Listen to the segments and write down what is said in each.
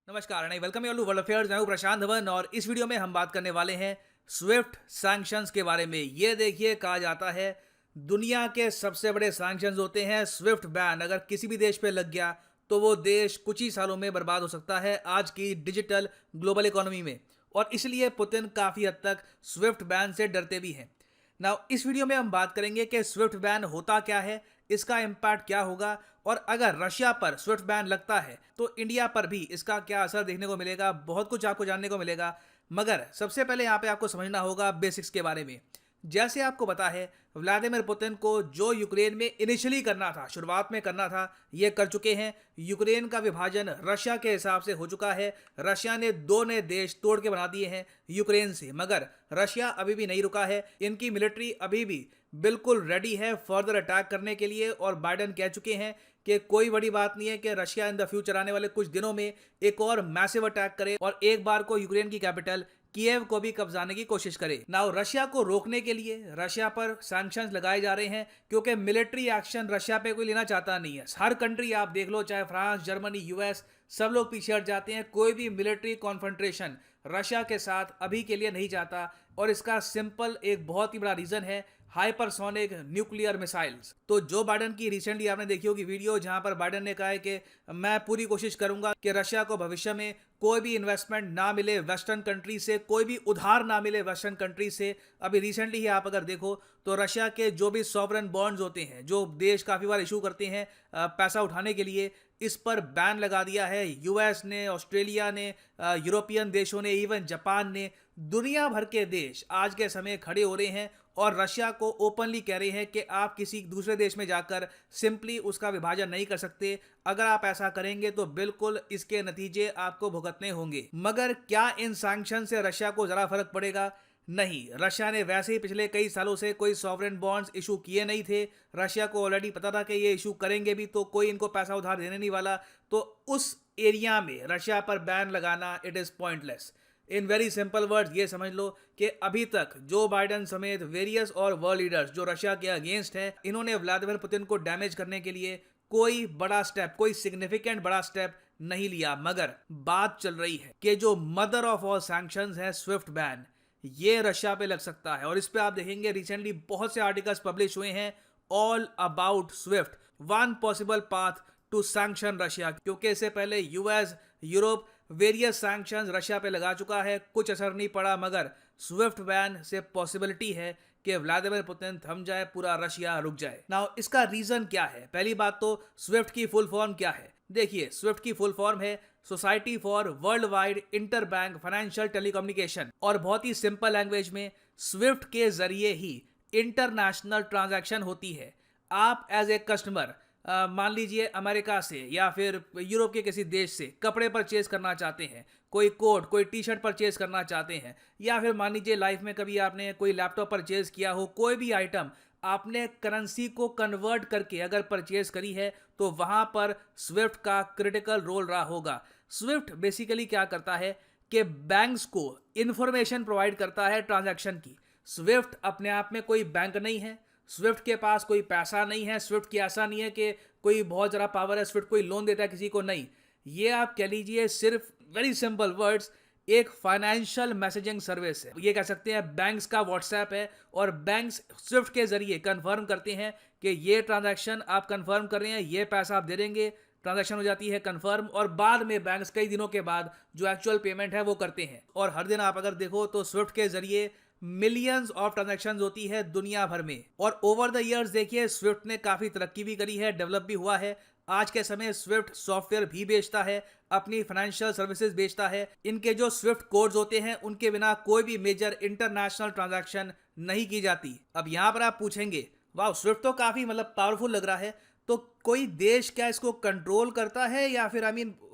नमस्कार and welcome you all to world affairs. मैं हूं प्रशांत धवन और इस वीडियो में हम बात करने वाले हैं स्विफ्ट सैंक्शंस के बारे में। ये देखिए, कहा जाता है दुनिया के सबसे बड़े सैंक्शंस होते हैं स्विफ्ट बैन। अगर किसी भी देश पे लग गया तो वो देश कुछ ही सालों में बर्बाद हो सकता है आज की डिजिटल ग्लोबल इकोनॉमी में, और इसलिए पुतिन काफ़ी हद तक स्विफ्ट बैन से डरते भी हैं। नाउ इस वीडियो में हम बात करेंगे कि स्विफ्ट बैन होता क्या है, इसका इम्पैक्ट क्या होगा, और अगर रशिया पर स्विफ्ट बैन लगता है तो इंडिया पर भी इसका क्या असर देखने को मिलेगा। बहुत कुछ आपको जानने को मिलेगा, मगर सबसे पहले यहाँ पे आपको समझना होगा बेसिक्स के बारे में। जैसे आपको पता है, व्लादिमीर पुतिन को जो यूक्रेन में इनिशियली करना था, शुरुआत में करना था, ये कर चुके हैं। यूक्रेन का विभाजन रशिया के हिसाब से हो चुका है। रशिया ने दो नए देश तोड़ के बना दिए हैं यूक्रेन से, मगर रशिया अभी भी नहीं रुका है। इनकी मिलिट्री अभी भी बिल्कुल रेडी है फर्दर अटैक करने के लिए, और बाइडेन कह चुके हैं कि कोई बड़ी बात नहीं है कि रशिया इन द फ्यूचर आने वाले कुछ दिनों में एक और मैसिव अटैक करे और एक बार को यूक्रेन की कैपिटल कीव को भी कब्जाने की कोशिश करे। नाउ रशिया को रोकने के लिए रशिया पर सैंक्शंस लगाए जा रहे हैं, क्योंकि मिलिट्री एक्शन रशिया पे कोई लेना चाहता नहीं है। हर कंट्री आप देख लो, चाहे फ्रांस, जर्मनी, यूएस, सब लोग पीछे हट जाते हैं। कोई भी मिलिट्री कॉन्फ्रंट्रेशन रशिया के साथ अभी के लिए नहीं चाहता, और इसका सिंपल एक बहुत ही बड़ा रीजन है हाइपरसोनिक न्यूक्लियर मिसाइल्स। तो जो बाइडेन की रिसेंटली आपने देखी होगी वीडियो, जहां पर बाइडेन ने कहा है कि मैं पूरी कोशिश करूंगा कि रशिया को भविष्य में कोई भी इन्वेस्टमेंट ना मिले वेस्टर्न कंट्री से, कोई भी उधार ना मिले वेस्टर्न कंट्री से। अभी रिसेंटली ही आप अगर देखो तो रशिया के जो भी सॉवरेन बॉन्ड्स होते हैं, जो देश काफ़ी बार इशू करते हैं पैसा उठाने के लिए, इस पर बैन लगा दिया है यूएस ने, ऑस्ट्रेलिया ने, यूरोपियन देशों ने, इवन जापान ने। दुनिया भर के देश आज के समय खड़े हो रहे हैं और रशिया को ओपनली कह रहे हैं कि आप किसी दूसरे देश में जाकर सिंपली उसका विभाजन नहीं कर सकते। अगर आप ऐसा करेंगे तो बिल्कुल इसके नतीजे आपको भुगतने होंगे। मगर क्या इन सैंक्शन से रशिया को जरा फर्क पड़ेगा? नहीं। रशिया ने वैसे ही पिछले कई सालों से कोई सॉवरेन बॉन्ड्स इशू किए नहीं थे। रशिया को ऑलरेडी पता था कि ये इशू करेंगे भी तो कोई इनको पैसा उधार देने नहीं वाला। तो उस एरिया में रशिया पर बैन लगाना it is pointless. In very simple words ये समझ लो कि अभी तक जो बाइडेन समेत वेरियस और वर्ल्ड लीडर्स जो रशिया के अगेंस्ट हैं, इन्होंने व्लादिमीर पुतिन को डैमेज करने के लिए कोई बड़ा स्टेप, कोई सिग्निफिकेंट बड़ा स्टेप नहीं लिया। मगर बात चल रही है कि जो मदर ऑफ ऑल सैंक्शंस है स्विफ्ट बैन, ये रशिया पे लग सकता है। और इस पे आप देखेंगे रिसेंटली बहुत से आर्टिकल्स पब्लिश हुए हैं all about SWIFT, one possible path to sanction Russia. क्योंकि इससे पहले US, Europe various sanctions Russia पे लगा चुका है, कुछ असर नहीं पड़ा। मगर स्विफ्ट बैन से पॉसिबिलिटी है कि व्लादिमीर पुतिन थम जाए, पूरा रशिया रुक जाए। नाउ इसका रीजन क्या है? पहली बात तो स्विफ्ट की फुल फॉर्म क्या है? देखिए, स्विफ्ट की फुल फॉर्म है society for world wide inter bank financial telecommunication, और बहुत ही सिंपल लैंग्वेज में स्विफ्ट के जरिए ही इंटरनेशनल ट्रांजैक्शन होती है। आप एज ए कस्टमर मान लीजिए अमेरिका से या फिर यूरोप के किसी देश से कपड़े परचेज करना चाहते हैं, कोई कोट, कोई टी शर्ट परचेज करना चाहते हैं, या फिर मान लीजिए लाइफ में कभी आपने कोई लैपटॉप परचेज किया हो, कोई भी आइटम आपने करेंसी को कन्वर्ट करके अगर परचेज करी है, तो वहां पर स्विफ्ट का क्रिटिकल रोल रहा होगा। स्विफ्ट बेसिकली क्या करता है कि बैंक्स को इंफॉर्मेशन प्रोवाइड करता है ट्रांजैक्शन की। स्विफ्ट अपने आप में कोई बैंक नहीं है, स्विफ्ट के पास कोई पैसा नहीं है, स्विफ्ट की ऐसा नहीं है कि कोई बहुत ज़्यादा पावर है, स्विफ्ट कोई लोन देता है किसी को, नहीं। ये आप कह लीजिए सिर्फ वेरी सिंपल वर्ड्स एक फाइनेंशियल मैसेजिंग सर्विस है। ये कह सकते हैं बैंक्स का व्हाट्सएप है, और बैंक्स स्विफ्ट के जरिए कंफर्म करते हैं कि ये ट्रांजैक्शन आप कंफर्म कर रहे हैं, ये पैसा आप दे देंगे, ट्रांजैक्शन हो जाती है कंफर्म, और बाद में बैंक्स कई दिनों के बाद जो एक्चुअल पेमेंट है वो करते हैं। और हर दिन आप अगर देखो तो स्विफ्ट के जरिए मिलियंस ऑफ ट्रांजैक्शंस होती है दुनिया भर में। और ओवर द इयर्स देखिए स्विफ्ट ने काफ़ी तरक्की भी करी है, डेवलप भी हुआ है। आज के समय स्विफ्ट सॉफ्टवेयर भी बेचता है, अपनी फाइनेंशियल सर्विसेज बेचता है। इनके जो स्विफ्ट कोड्स होते हैं उनके बिना कोई भी मेजर इंटरनेशनल ट्रांजैक्शन नहीं की जाती। अब यहाँ पर आप पूछेंगे, वाह स्विफ्ट तो काफ़ी पावरफुल लग रहा है, तो कोई देश क्या इसको कंट्रोल करता है, या फिर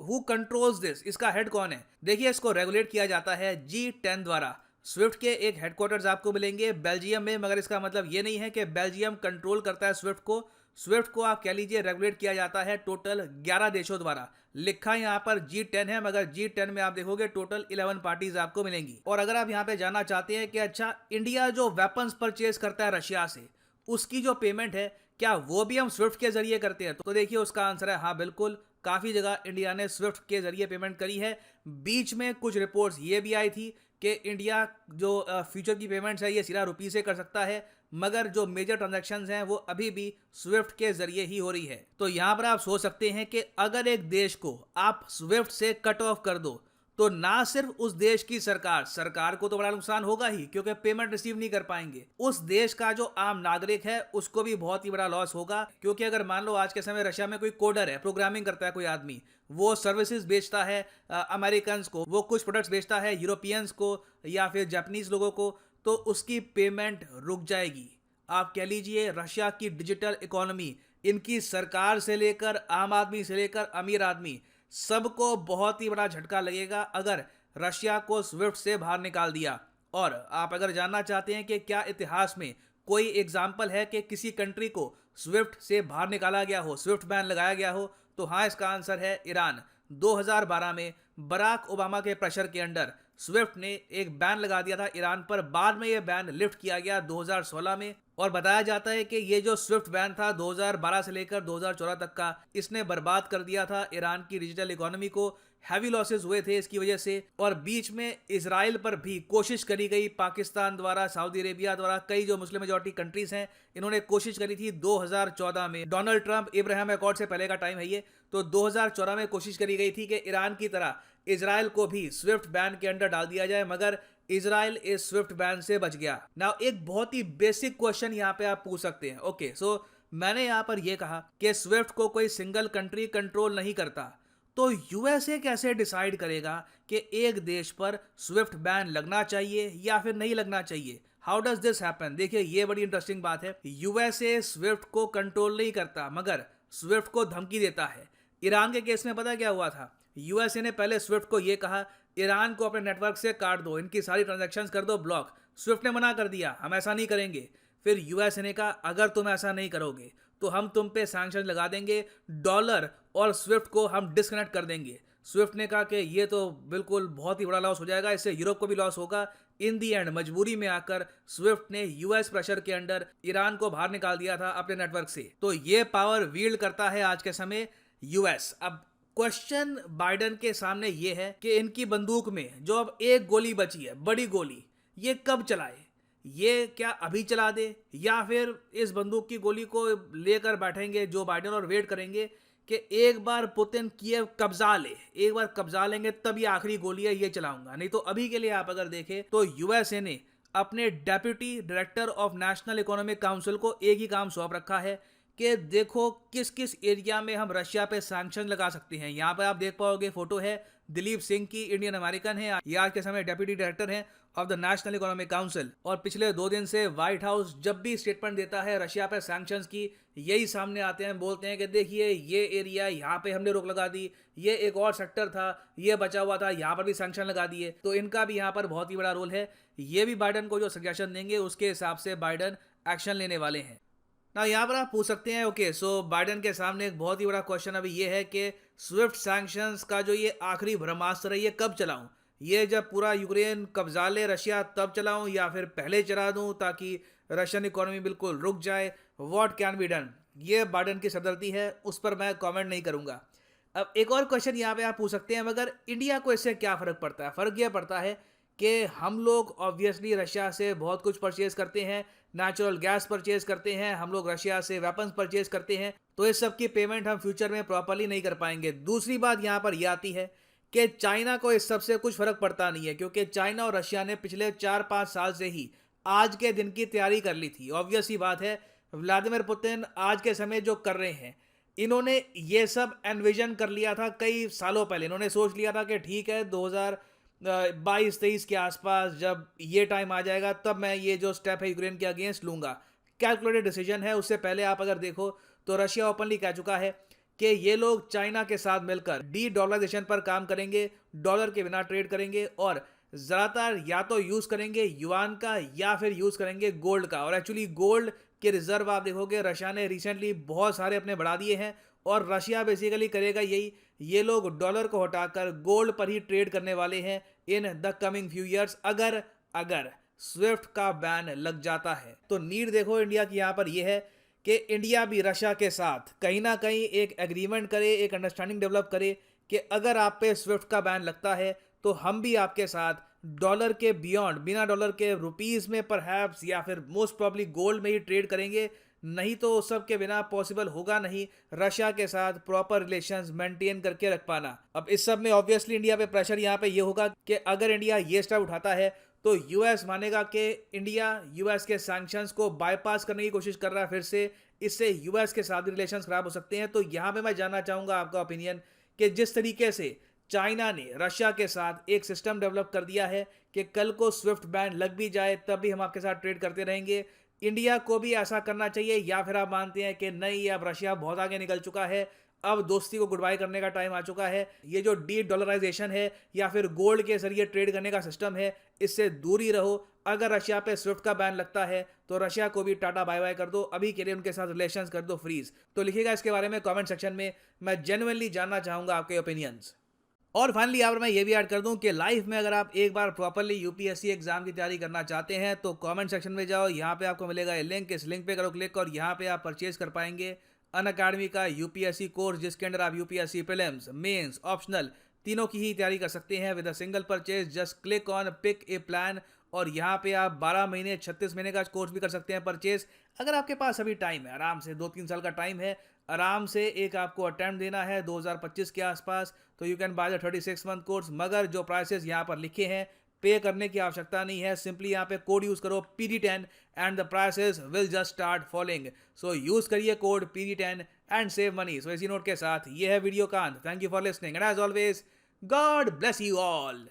हु कंट्रोल्स दिस, इसका हेड कौन है? देखिए, इसको रेगुलेट किया जाता है G10 द्वारा। स्विफ्ट के एक हेडक्वार्टर्स आपको मिलेंगे बेल्जियम में, मगर इसका मतलब ये नहीं है कि बेल्जियम कंट्रोल करता है स्विफ्ट को। स्विफ्ट को आप कह लीजिए रेगुलेट किया जाता है टोटल 11 देशों द्वारा। लिखा यहाँ पर G10 है, मगर G10 में आप देखोगे टोटल 11 पार्टीज आपको मिलेंगी। और अगर आप यहाँ पे जानना चाहते हैं कि अच्छा इंडिया जो वेपन्स परचेज करता है रशिया से, उसकी जो पेमेंट है क्या वो भी हम स्विफ्ट के जरिए करते हैं? तो देखिए उसका आंसर है हाँ, बिल्कुल। काफ़ी जगह इंडिया ने स्विफ्ट के जरिए पेमेंट करी है। बीच में कुछ रिपोर्ट्स ये भी आई थी कि इंडिया जो फ्यूचर की पेमेंट्स है ये सीधा रुपी से कर सकता है, मगर जो मेजर ट्रांजैक्शंस हैं वो अभी भी स्विफ्ट के जरिए ही हो रही है। तो यहाँ पर आप सोच सकते हैं कि अगर एक देश को आप स्विफ्ट से कट ऑफ कर दो तो ना सिर्फ उस देश की सरकार को तो बड़ा नुकसान होगा ही, क्योंकि पेमेंट रिसीव नहीं कर पाएंगे। उस देश का जो आम नागरिक है उसको भी बहुत ही बड़ा लॉस होगा, क्योंकि अगर मान लो आज के समय रशिया में कोई कोडर है, प्रोग्रामिंग करता है कोई आदमी, वो सर्विसेज बेचता है अमेरिकन को, वो कुछ प्रोडक्ट्स बेचता है यूरोपियंस को या फिर जापानीज लोगों को, तो उसकी पेमेंट रुक जाएगी। आप कह लीजिए रशिया की डिजिटल इकोनॉमी, इनकी सरकार से लेकर आम आदमी से लेकर अमीर आदमी, सबको बहुत ही बड़ा झटका लगेगा अगर रशिया को स्विफ्ट से बाहर निकाल दिया। और आप अगर जानना चाहते हैं कि क्या इतिहास में कोई एग्जाम्पल है कि किसी कंट्री को स्विफ्ट से बाहर निकाला गया हो, स्विफ्ट बैन लगाया गया हो, तो हाँ, इसका आंसर है ईरान। 2012 में बराक ओबामा के प्रेशर के अंडर स्विफ्ट ने एक बैन लगा दिया था ईरान पर। बाद में यह बैन लिफ्ट किया गया 2016 में, और बताया जाता है कि ये जो स्विफ्ट बैन था 2012 से लेकर 2014 तक का, इसने बर्बाद कर दिया था ईरान की डिजिटल इकोनॉमी को। हैवी लॉसेस हुए थे इसकी वजह से। और बीच में इजराइल पर भी कोशिश करी गई पाकिस्तान द्वारा, सऊदी अरेबिया द्वारा, कई जो मुस्लिम मेजॉरिटी कंट्रीज हैं इन्होंने कोशिश करी थी 2014 में। डोनाल्ड ट्रंप, इब्राहिम अकॉर्ड से पहले का टाइम है ये, तो 2014 में कोशिश करी गई थी कि ईरान की तरह इजराइल को भी स्विफ्ट बैन के अंडर डाल दिया जाए, मगर इजराइल इस स्विफ्ट बैन से बच गया। नाउ एक बहुत ही बेसिक क्वेश्चन यहाँ पे आप पूछ सकते हैं, ओके सो मैंने यहाँ पर यह कहा कि स्विफ्ट को कोई सिंगल कंट्री कंट्रोल नहीं करता, तो यूएसए कैसे डिसाइड करेगा कि एक देश पर स्विफ्ट बैन लगना चाहिए या फिर नहीं लगना चाहिए? How does this happen? देखिए ये बड़ी इंटरेस्टिंग बात है। यूएसए स्विफ्ट को कंट्रोल नहीं करता मगर स्विफ्ट को धमकी देता है। ईरान के केस में पता क्या हुआ था? यूएसए ने पहले स्विफ्ट को यह कहा ईरान को अपने नेटवर्क से काट दो, इनकी सारी ट्रांजैक्शंस कर दो ब्लॉक। स्विफ्ट ने मना कर दिया, हम ऐसा नहीं करेंगे। फिर यूएसए ने कहा अगर तुम ऐसा नहीं करोगे तो हम तुम पे सैंक्शन लगा देंगे, डॉलर और स्विफ्ट को हम डिस्कनेक्ट कर देंगे। स्विफ्ट ने कहा कि ये तो बिल्कुल बहुत ही बड़ा लॉस हो जाएगा, इससे यूरोप को भी लॉस होगा। इन दी एंड मजबूरी में आकर स्विफ्ट ने यूएस प्रेशर के अंडर ईरान को बाहर निकाल दिया था अपने नेटवर्क से। तो ये पावर वील्ड करता है आज के समय यूएस। अब क्वेश्चन बाइडन के सामने ये है कि इनकी बंदूक में जो अब एक गोली बची है, बड़ी गोली, ये कब चलाए? ये क्या अभी चला दे या फिर इस बंदूक की गोली को लेकर बैठेंगे जो बाइडन और वेट करेंगे कि एक बार पुतिन कीव कब्जा ले, एक बार कब्जा लेंगे तब ये आखिरी गोली है ये चलाऊंगा। नहीं तो अभी के लिए आप अगर देखें तो यूएसए ने अपने deputy director of national economic council को एक ही काम सौंप रखा है कि देखो किस किस एरिया में हम रशिया पे सैंक्शन लगा सकते हैं। यहाँ पे आप देख पाओगे फोटो है दिलीप सिंह की, इंडियन अमेरिकन है, ये आज के समय डेप्यूटी डायरेक्टर हैं of the national economic council. और पिछले 2 दिन से व्हाइट हाउस जब भी स्टेटमेंट देता है रशिया पे सैंक्शंस की, यही सामने आते हैं, बोलते हैं कि देखिए ये एरिया यहाँ पे हमने रोक लगा दी, ये एक और सेक्टर था ये बचा हुआ था, यहाँ पर भी सैंक्शन लगा दिए। तो इनका भी यहाँ पर बहुत ही बड़ा रोल है। ये भी बाइडन को जो सजेशन देंगे उसके हिसाब से बाइडन एक्शन लेने वाले हैं ना। यहाँ पर आप पूछ सकते हैं ओके सो बाइडन के सामने एक बहुत ही बड़ा क्वेश्चन अभी ये है कि स्विफ्ट सैंक्शंस का जो ये आखिरी ब्रह्मास्त्र है ये कब चलाऊं? ये जब पूरा यूक्रेन कब्जा ले रशिया तब चलाऊं या फिर पहले चला दूं ताकि रशियन इकोनॉमी बिल्कुल रुक जाए? What can be done? ये बाइडन की सरदर्दी है, उस पर मैं कमेंट नहीं करूंगा। अब एक और क्वेश्चन यहाँ पे आप पूछ सकते हैं मगर इंडिया को इससे क्या फ़र्क पड़ता है? फ़र्क यह पड़ता है कि हम लोग ऑब्वियसली रशिया से बहुत कुछ परचेज करते हैं, नेचुरल गैस परचेज करते हैं, हम लोग रशिया से वेपन्स परचेज करते हैं, तो इस सब की पेमेंट हम फ्यूचर में प्रॉपर्ली नहीं कर पाएंगे। दूसरी बात यहाँ पर यह आती है कि चाइना को इस सबसे कुछ फर्क पड़ता नहीं है, क्योंकि चाइना और रशिया ने पिछले 4-5 साल से ही आज के दिन की तैयारी कर ली थी। ऑब्वियस ही बात है व्लादिमीर पुतिन आज के समय जो कर रहे हैं, इन्होंने ये सब एनविजन कर लिया था कई सालों पहले। इन्होंने सोच लिया था कि ठीक है 2022-23 के आसपास जब ये टाइम आ जाएगा तब मैं ये जो स्टेप है यूक्रेन के अगेंस्ट लूंगा। कैलकुलेटेड डिसीजन है। उससे पहले आप अगर देखो तो रशिया ओपनली कह चुका है कि ये लोग चाइना के साथ मिलकर डी डॉलराइजेशन पर काम करेंगे, डॉलर के बिना ट्रेड करेंगे और ज़्यादातर या तो यूज़ करेंगे युआन का या फिर यूज़ करेंगे गोल्ड का। और एक्चुअली गोल्ड के रिजर्व आप देखोगे रशिया ने रिसेंटली बहुत सारे अपने बढ़ा दिए हैं और रशिया बेसिकली करेगा यही, ये लोग डॉलर को हटाकर गोल्ड पर ही ट्रेड करने वाले हैं in the coming few years. अगर स्विफ्ट का बैन लग जाता है तो नीड देखो इंडिया की यहाँ पर यह है कि इंडिया भी रशिया के साथ कहीं ना कहीं एक एग्रीमेंट करे, एक अंडरस्टैंडिंग डेवलप करे कि अगर आप पे स्विफ्ट का बैन लगता है तो हम भी आपके साथ डॉलर के बियॉन्ड, बिना डॉलर के रुपीस में परहैप्स या फिर मोस्ट प्रॉब्ली गोल्ड में ही ट्रेड करेंगे। नहीं तो उस सब के बिना पॉसिबल होगा नहीं रशिया के साथ प्रॉपर रिलेशंस मेंटेन करके रख पाना। अब इस सब में ऑब्वियसली इंडिया पे प्रेशर यहाँ पे ये होगा कि अगर इंडिया ये स्टेप उठाता है तो यूएस मानेगा कि इंडिया यूएस के सैंक्शंस को बाईपास करने की कोशिश कर रहा है फिर से। इससे यूएस के साथ भी रिलेशंस खराब हो सकते हैं। तो यहाँ पे मैं जानना चाहूँगा आपका ओपिनियन कि जिस तरीके से चाइना ने रशिया के साथ एक सिस्टम डेवलप कर दिया है कि कल को स्विफ्ट बैन लग भी जाए तब भी हम आपके साथ ट्रेड करते रहेंगे, इंडिया को भी ऐसा करना चाहिए या फिर आप मानते हैं कि नहीं, अब रशिया बहुत आगे निकल चुका है, अब दोस्ती को गुड बाय करने का टाइम आ चुका है, ये जो डी डॉलराइजेशन है या फिर गोल्ड के जरिए ट्रेड करने का सिस्टम है इससे दूर ही रहो। अगर रशिया पे स्विफ्ट का बैन लगता है तो रशिया को भी टाटा बाय बाय कर दो, अभी के लिए उनके साथ रिलेशंस कर दो फ्रीज। तो लिखिएगा इसके बारे में कमेंट सेक्शन में, मैं जेन्युइनली जानना चाहूंगा आपके ओपिनियंस। और फाइनली यहाँ पर मैं ये भी ऐड कर दूं कि लाइफ में अगर आप एक बार प्रॉपरली यूपीएससी एग्जाम की तैयारी करना चाहते हैं तो कमेंट सेक्शन में जाओ, यहाँ पे आपको मिलेगा ये लिंक, इस लिंक पे करो क्लिक और यहाँ पे आप परचेज कर पाएंगे अनअकैडमी का यूपीएससी कोर्स, जिसके अंदर आप यूपीएससी प्रीलिम्स, मेंस, ऑप्शनल तीनों की ही तैयारी कर सकते हैं with a single purchase. Just click on pick a plan और यहाँ पे आप 12 महीने 36 महीने का कोर्स भी कर सकते हैं परचेज। अगर आपके पास अभी टाइम है, आराम से 2-3 साल का टाइम है, आराम से एक आपको अटेम्प्ट देना है 2025 के आसपास, तो you can by the 36 month course. मगर जो प्राइसेस यहाँ पर लिखे हैं पे करने की आवश्यकता नहीं है, सिंपली यहाँ पे कोड यूज करो PD10 and the prices will just start following. So use करिए code PD10 and save money. So इसी नोट के साथ ये है वीडियो का अंत। Thank you for listening and as always God bless you all.